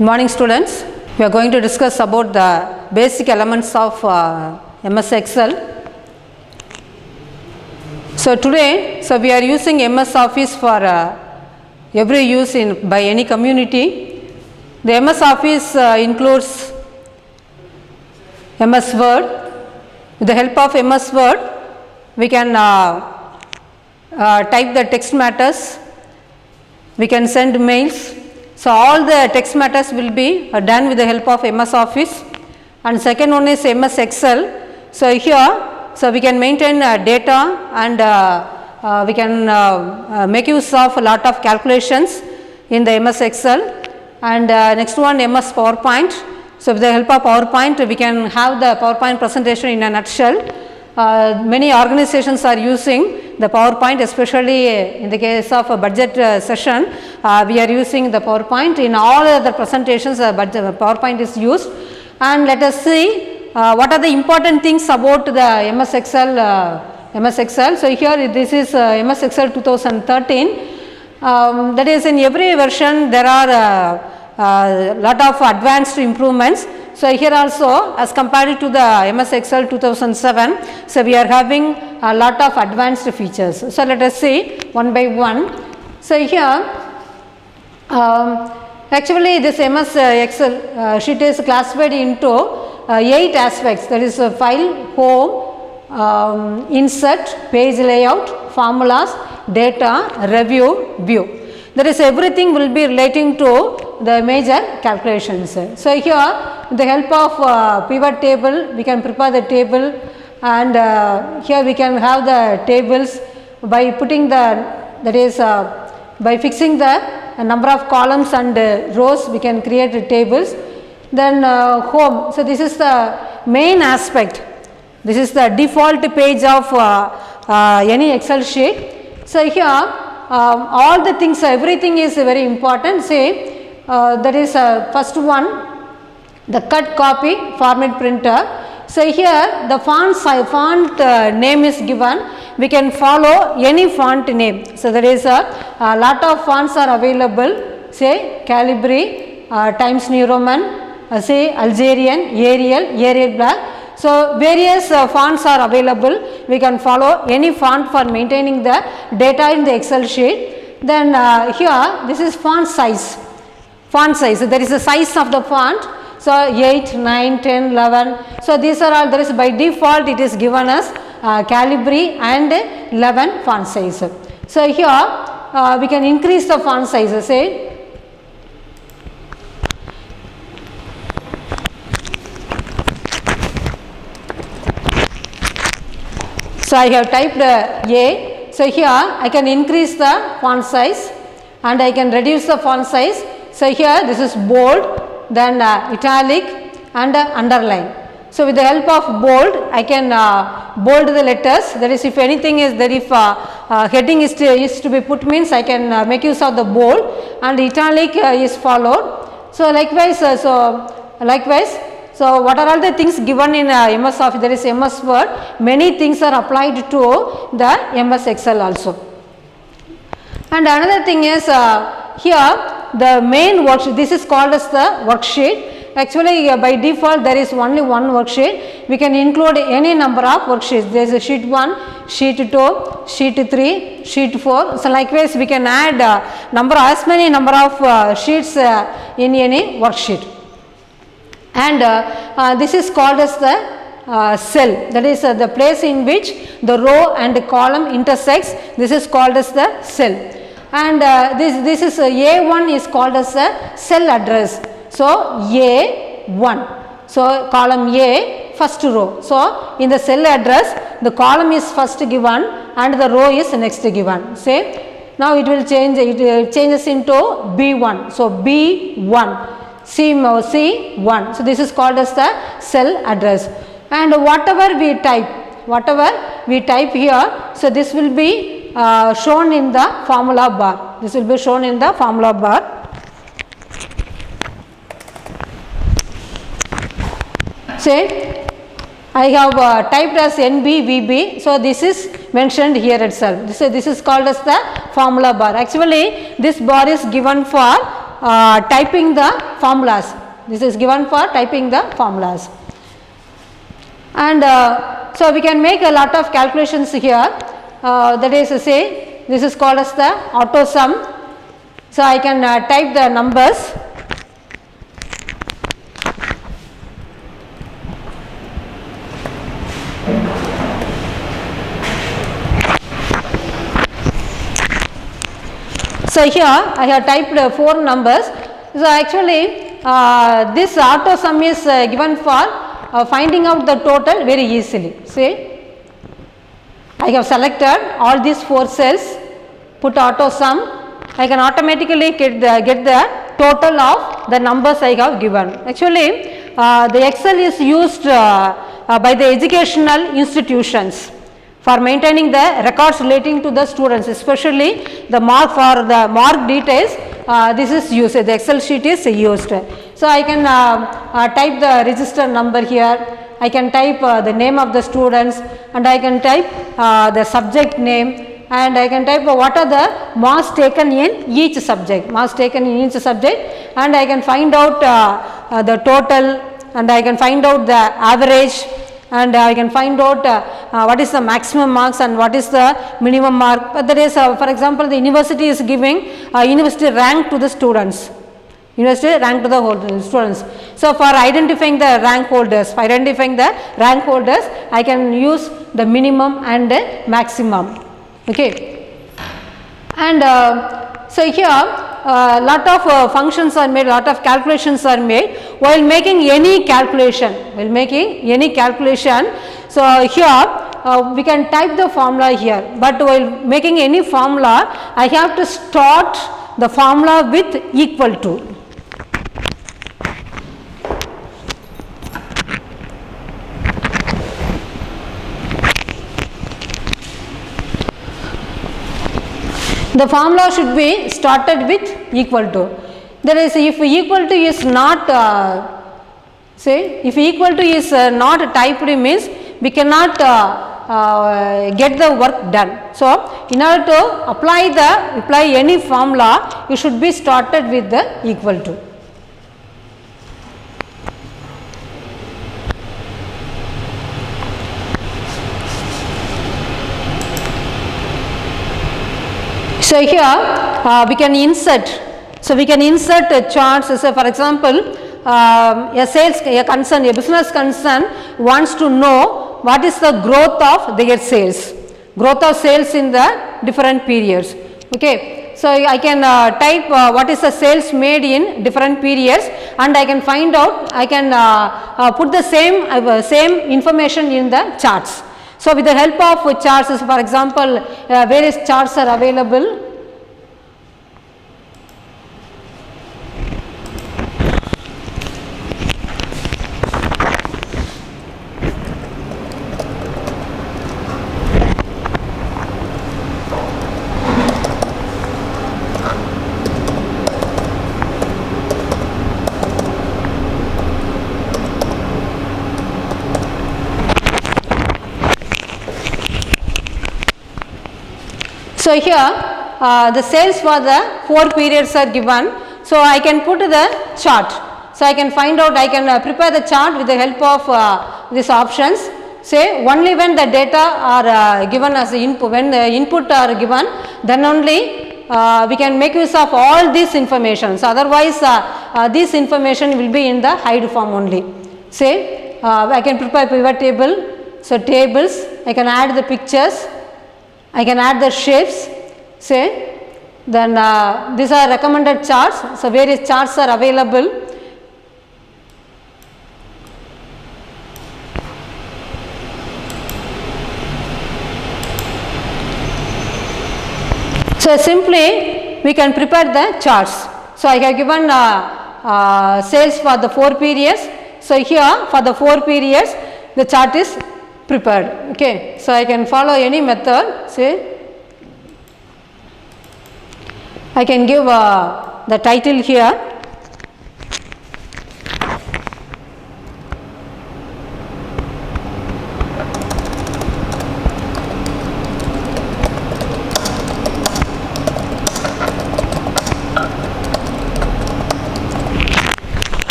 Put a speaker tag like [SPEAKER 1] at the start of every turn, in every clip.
[SPEAKER 1] Good morning students. We are going to discuss about the basic elements of MS Excel. So today, we are using MS Office for every use by any community. The MS Office includes MS Word. With the help of MS Word, we can type the text matters, we can send mails. So all the text matters will be done with the help of MS Office. And second one is MS Excel. So here, we can maintain data and we can make use of a lot of calculations in the MS Excel. And next one, MS PowerPoint. So with the help of PowerPoint, we can have the PowerPoint presentation in a nutshell. Many organizations are using the PowerPoint, especially in the case of a budget session. We are using the PowerPoint. In all other presentations, PowerPoint is used. And let us see what are the important things about the MS Excel. So here this is MS Excel 2013. That is, in every version there are lot of advanced improvements. So here also, as compared to the MS Excel 2007, so we are having a lot of advanced features. So let us see one by one. So here actually this MS Excel sheet is classified into 8 aspects, that is file, home, insert, page layout, formulas, data, review, view. That is, everything will be relating to the major calculations. So here with the help of pivot table, we can prepare the table, and here we can have the tables by putting that is by fixing the number of columns and rows, we can create the tables. Then home, so this is the main aspect, this is the default page of any Excel sheet. So here all the things, everything is very important. Say that is first one, the cut, copy, format printer. So here the font name is given, we can follow any font name. So there is a lot of fonts are available, say Calibri, Times New Roman, say Algerian, Arial Black. So various fonts are available, we can follow any font for maintaining the data in the Excel sheet. Then here this is font size, so there is a size of the font. So 8, 9, 10, 11. So these are all, there is by default it is given as Calibri and 11 font size. So here we can increase the font size, say so I have typed A. So here I can increase the font size and I can reduce the font size. So here this is bold, then italic and underline. So with the help of bold, I can bold the letters. That is, if anything is there, if heading is to be put, means I can make use of the bold, and italic is followed. So likewise, so what are all the things given in MS Office? There is MS Word. Many things are applied to the MS Excel also. And another thing is here the main worksheet. This is called as the worksheet. Actually by default there is only one worksheet. We can include any number of worksheets. There is a sheet 1, sheet 2, sheet 3, sheet 4. So likewise we can add as many number of sheets in any worksheet. And this is called as the cell, that is the place in which the row and the column intersects. This is called as the cell. And this is A1 is called as a cell address. So A1, so column A, first row. So in the cell address, the column is first given and the row is next given. Say now it will change, it changes into B1. So B1. C1. So this is called as the cell address. And whatever we type here, so this will be shown in the formula bar. This will be shown in the formula bar. Say I have typed as NBVB. So this is mentioned here itself. This is called as the formula bar. Actually, this bar is given for typing the formulas. This is given for typing the formulas. And so we can make a lot of calculations here. That is to say, this is called as the auto sum. So I can type the numbers. So here I have typed 4 numbers. So actually this auto sum is given for finding out the total very easily. See, I have selected all these 4 cells, put auto sum, I can automatically get the total of the numbers I have given. Actually the Excel is used by the educational institutions for maintaining the records relating to the students, especially the mark for the mark details. This is used, the Excel sheet is used. So I can type the register number here, I can type the name of the students, and I can type the subject name, and I can type what are the marks taken in each subject, and I can find out the total, and I can find out the average, and I can find out what is the maximum marks and what is the minimum mark. But there is for example, the university is giving university rank to the students, students. So for identifying the rank holders, I can use the minimum and the maximum. Okay. And so here lot of functions are made, lot of calculations are made while making any calculation. So here we can type the formula here, but while making any formula I have to start the formula with equal to. The formula should be started with equal to. There is, if equal to is not if equal to is not typed, means we cannot get the work done. So in order to apply any formula, you should be started with the equal to. So here we can insert. So we can insert charts. So for example, a business concern wants to know what is the growth of their sales, in the different periods. Okay. So I can type what is the sales made in different periods, and I can find out. I can put the same information in the charts. So with the help of charts, for example, various charts are available. So here the sales for the 4 periods are given. So I can put the chart. So I can find out, I can prepare the chart with the help of these options. Say only when the data are given as input, when the input are given, then only we can make use of all these information. So otherwise this information will be in the hide form only. Say I can prepare pivot table. So tables, I can add the pictures, I can add the shapes, say, then these are recommended charts. So various charts are available. So simply we can prepare the charts. So I have given sales for the 4 periods. So here for the 4 periods the chart is prepared. Okay. So I can follow any method. Say I can give the title here.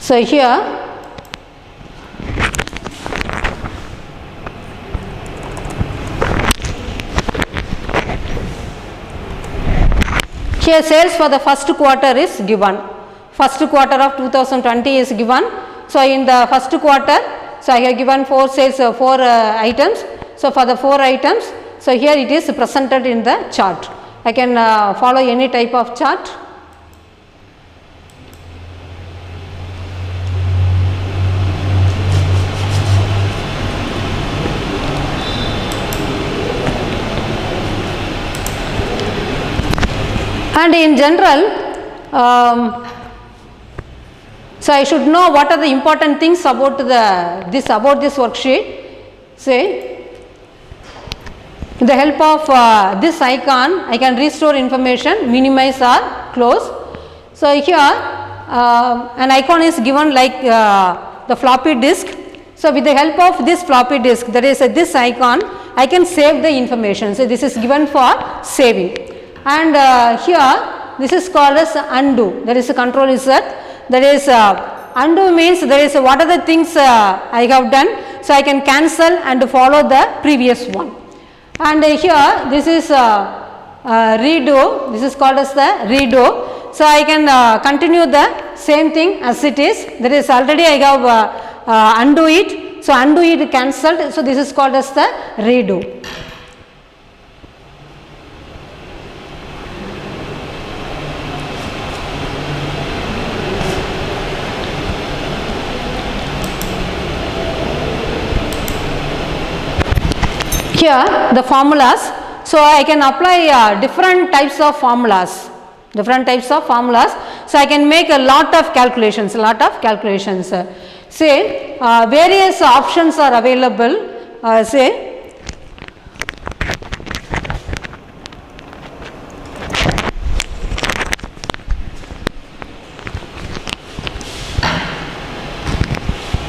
[SPEAKER 1] So, here sales for the first quarter is given, first quarter of 2020 is given. So, in the first quarter, so I have given 4 sales, 4 items. So, for the 4 items, so here it is presented in the chart. I can follow any type of chart. And in general, so I should know what are the important things about this worksheet. Say, with the help of this icon, I can restore information, minimize or close. So here an icon is given like the floppy disk. So with the help of this floppy disk, that is this icon, I can save the information. So this is given for saving. And here this is called as undo, that is a control Z. That is undo means there is what are the things I have done. So I can cancel and follow the previous one. And here this is redo, this is called as the redo. So I can continue the same thing as it is, that is already I have undo it. So undo it cancelled, so this is called as the redo. Here the formulas, so I can apply different types of formulas, so I can make a lot of calculations, say various options are available, say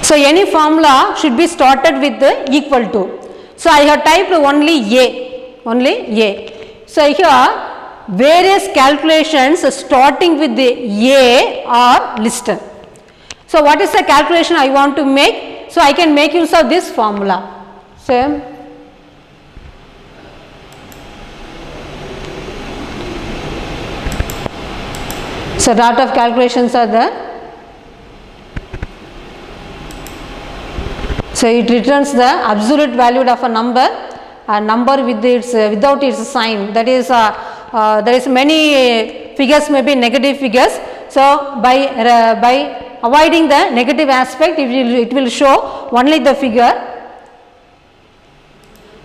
[SPEAKER 1] so any formula should be started with the equal to. So I have typed only A. So here various calculations starting with the A are listed. So what is the calculation I want to make? So I can make use of this formula. Same. So lot of calculations are there. So it returns the absolute value of a number with its without its sign. That is there is many figures may be negative figures. So by avoiding the negative aspect, it will show only the figure.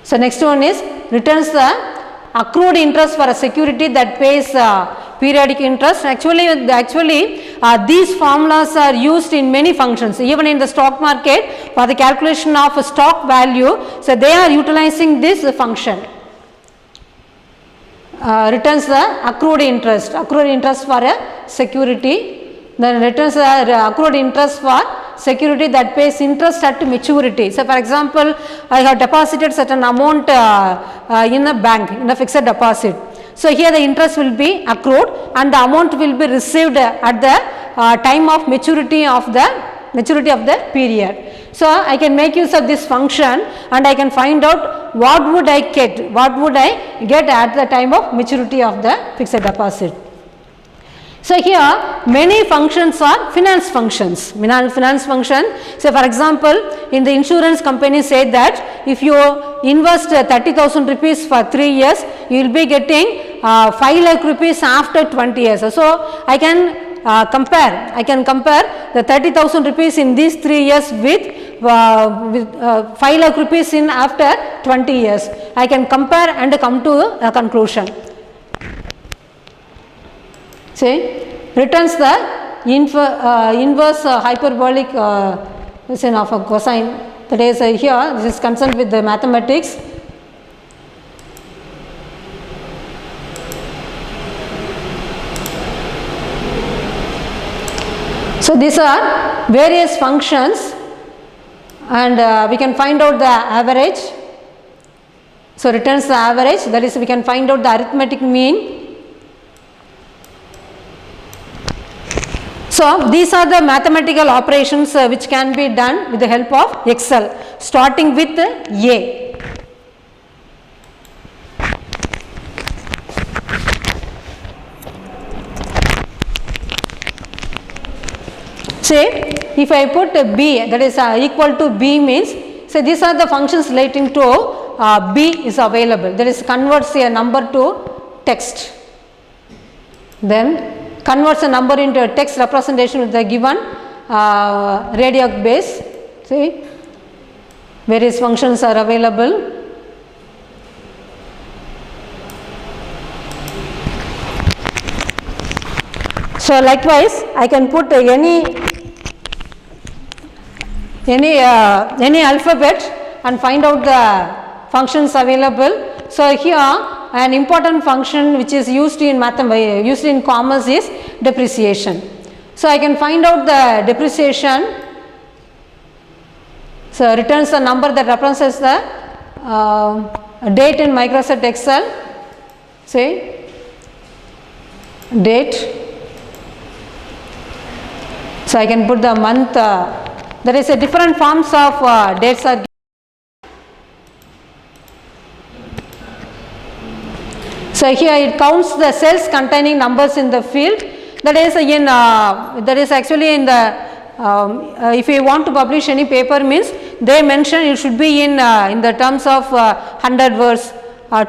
[SPEAKER 1] So next one is returns the accrued interest for a security that pays periodic interest. Actually these formulas are used in many functions, even in the stock market for the calculation of stock value. So they are utilizing this function. Returns the accrued interest for a security, then returns the accrued interest for security that pays interest at maturity. So for example, I have deposited certain amount in a bank, in a fixed deposit. So here the interest will be accrued and the amount will be received at the time of maturity of the period. So I can make use of this function and I can find out what would I get at the time of maturity of the fixed deposit. So here many functions are finance functions. So for example, in the insurance company say that if you invest 30,000 rupees for 3 years, you will be getting 5 lakh rupees after 20 years. So I can compare the 30,000 rupees in these 3 years with 5 lakh rupees in after 20 years. I can compare and come to a conclusion. Say returns the inverse hyperbolic of a cosine. That is here this is concerned with the mathematics. So these are various functions and we can find out the average. So returns the average, that is we can find out the arithmetic mean. So, these are the mathematical operations which can be done with the help of Excel, starting with A. Say if I put B, that is equal to B means, say these are the functions relating to B is available, that is converts a number to text, then converts a number into a text representation with the given radioc base. See, various functions are available. So, likewise I can put any alphabet and find out the functions available. So, here an important function which is used in used in commerce is depreciation. So, I can find out the depreciation. So, returns the number that represents the date in Microsoft Excel. Say date. So, I can put the month. There is a different forms of dates are. So, here it counts the cells containing numbers in the field, that is in that is actually in the if you want to publish any paper means they mention it should be in the terms of 100 words,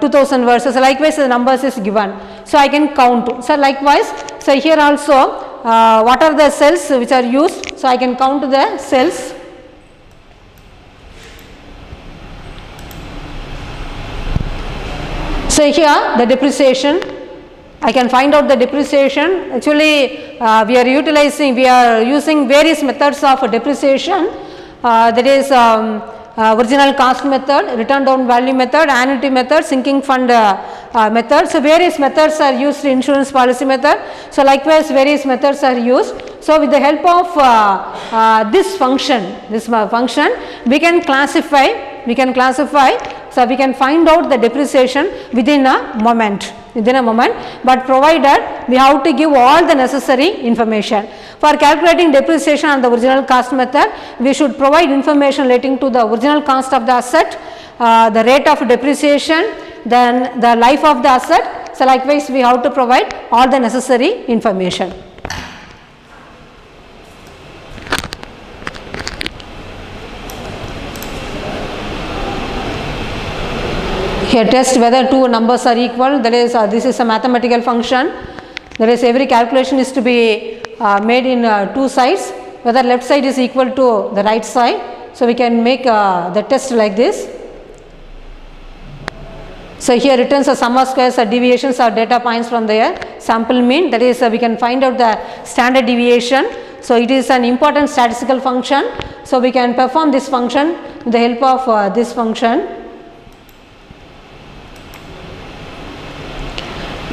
[SPEAKER 1] 2000 words. So, likewise the numbers is given. So, I can count. So, likewise, so here also what are the cells which are used. So, I can count the cells. So, here the depreciation, I can find out the depreciation. Actually we are using various methods of depreciation, that is original cost method, written down value method, annuity method, sinking fund method. So, various methods are used, insurance policy method. So, likewise various methods are used. So, with the help of this function we can classify. So, we can find out the depreciation within a moment, but provided we have to give all the necessary information. For calculating depreciation on the original cost method, we should provide information relating to the original cost of the asset, the rate of depreciation, then the life of the asset. So, likewise we have to provide all the necessary information. Here test whether two numbers are equal, that is this is a mathematical function, that is every calculation is to be made in two sides, whether left side is equal to the right side. So, we can make the test like this. So, here returns a sum of squares or deviations or data points from the sample mean, that is we can find out the standard deviation. So, it is an important statistical function. So, we can perform this function with the help of this function.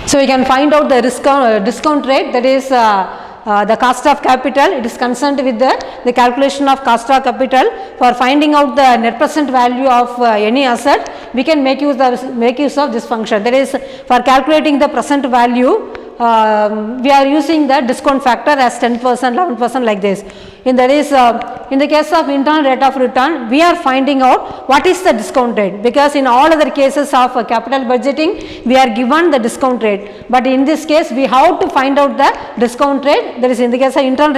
[SPEAKER 1] So, we can find out the discount rate, that is the cost of capital. It is concerned with the calculation of cost of capital. For finding out the net present value of any asset, we can make use of this function. That is, for calculating the present value, we are using the discount factor as 10%, 11% like this. In the case of internal rate of return, we are finding out what is the discount rate, because in all other cases of capital budgeting we are given the discount rate, but in this case we have to find out the discount rate. That is, in the case of internal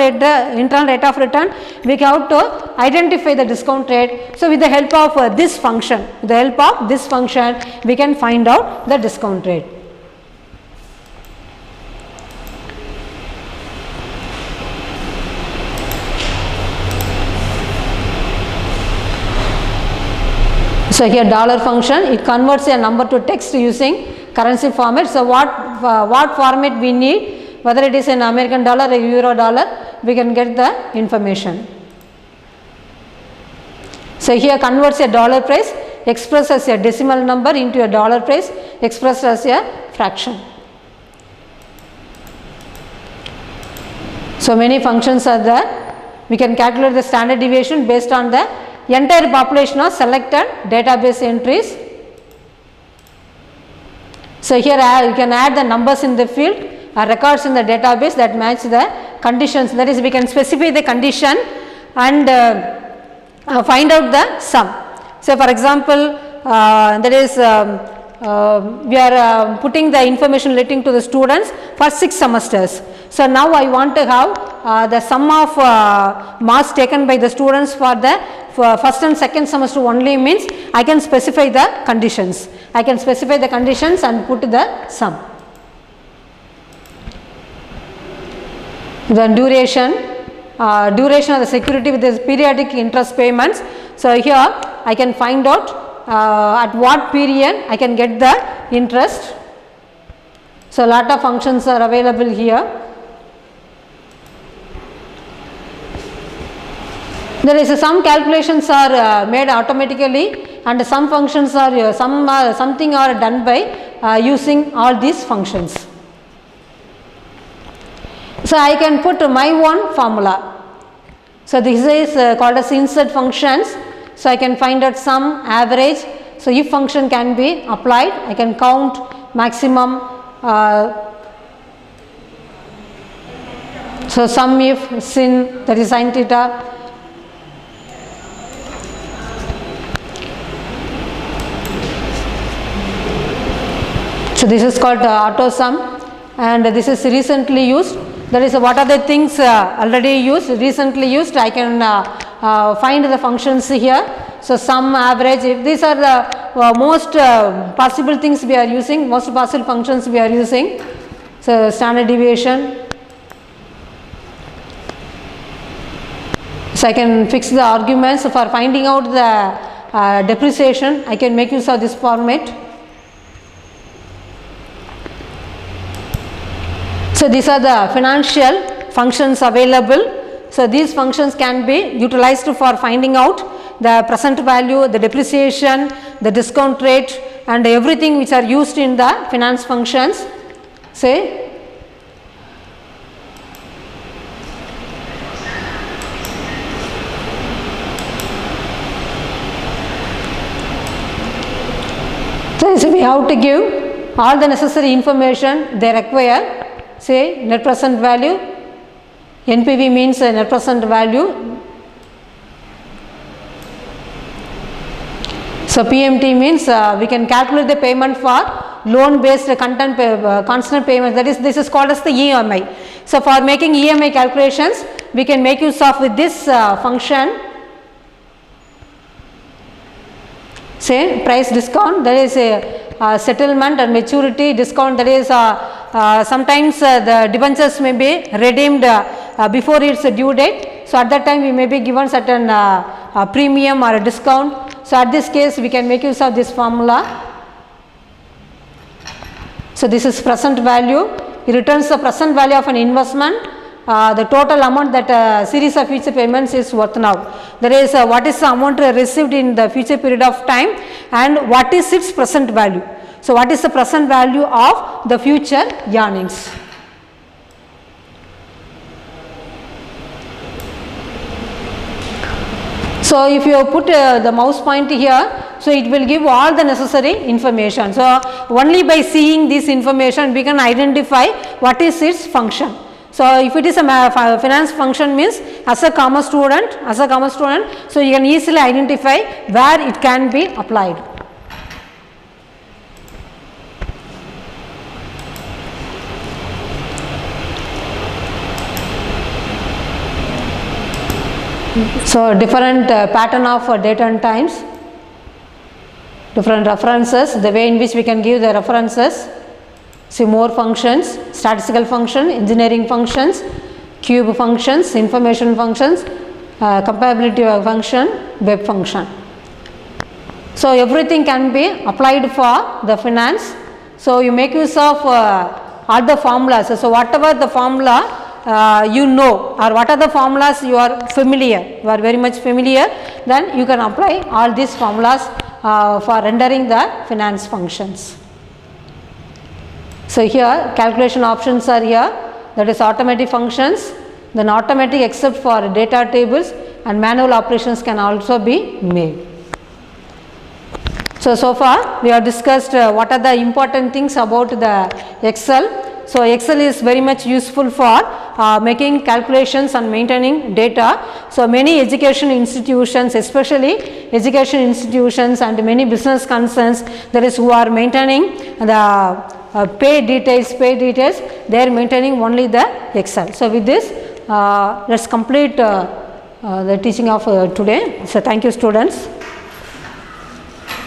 [SPEAKER 1] rate of return, we have to identify the discount rate. So, with the help of this function, we can find out the discount rate. So, here dollar function, it converts a number to text using currency format. So, what format we need, whether it is in American dollar or euro dollar, we can get the information. So, here converts a dollar price expressed as a decimal number into a dollar price expressed as a fraction. So, many functions are there. We can calculate the standard deviation based on the entire population of selected database entries. So, here you can add the numbers in the field or records in the database that match the conditions, that is we can specify the condition and find out the sum. So, for example, that is we are putting the information relating to the students for 6 semesters. So, now I want to have the sum of marks taken by the students for the first and second semester only, means I can specify the conditions. I can specify the conditions and put the sum. Then duration of the security with the periodic interest payments. So, here I can find out at what period I can get the interest. So, lot of functions are available here. There is some calculations are made automatically and some functions are something are done by using all these functions. So, I can put my own formula. So, this is called as insert functions. So, I can find out sum, average. So, if function can be applied, I can count maximum. So, sum if sin, that is sin theta. So, this is called auto sum and this is recently used. That is what are the things already used, recently used. I can find the functions here. So, sum, average, these are the most possible things we are using, most possible functions we are using. So, standard deviation. So, I can fix the arguments for finding out the depreciation. I can make use of this format. So, these are the financial functions available. So, these functions can be utilized for finding out the present value, the depreciation, the discount rate and everything which are used in the finance functions. Say, so we have to give all the necessary information they require. Say net present value, NPV means net present value. So, PMT means we can calculate the payment for loan based constant payment, that is this is called as the EMI. So, for making EMI calculations we can make use of with this function. Say price discount, that is a settlement and maturity discount, that is sometimes the debentures may be redeemed before its due date. So, at that time we may be given certain premium or a discount. So, at this case we can make use of this formula. So, this is present value, it returns the present value of an investment, the total amount that series of future payments is worth now. That is what is the amount received in the future period of time and what is its present value. So, what is the present value of the future earnings? So, if you put the mouse point here, so it will give all the necessary information. So, only by seeing this information we can identify what is its function. So, if it is a finance function means as a commerce student, so you can easily identify where it can be applied. So, different pattern of date and times, different references, the way in which we can give the references. See more functions, statistical function, engineering functions, cube functions, information functions, comparability function, web function. So, everything can be applied for the finance. So, you make use of all the formulas. So, whatever the formula you know or what are the formulas you are familiar, you are very much familiar, then you can apply all these formulas for rendering the finance functions. So, here calculation options are here, that is automatic functions, then automatic except for data tables and manual operations can also be made. So, so far we have discussed what are the important things about the Excel. So, Excel is very much useful for making calculations and maintaining data. So, many education institutions, especially education institutions and many business concerns, that is who are maintaining the pay details, they are maintaining only the Excel. So, with this let us complete the teaching of today. So, thank you students.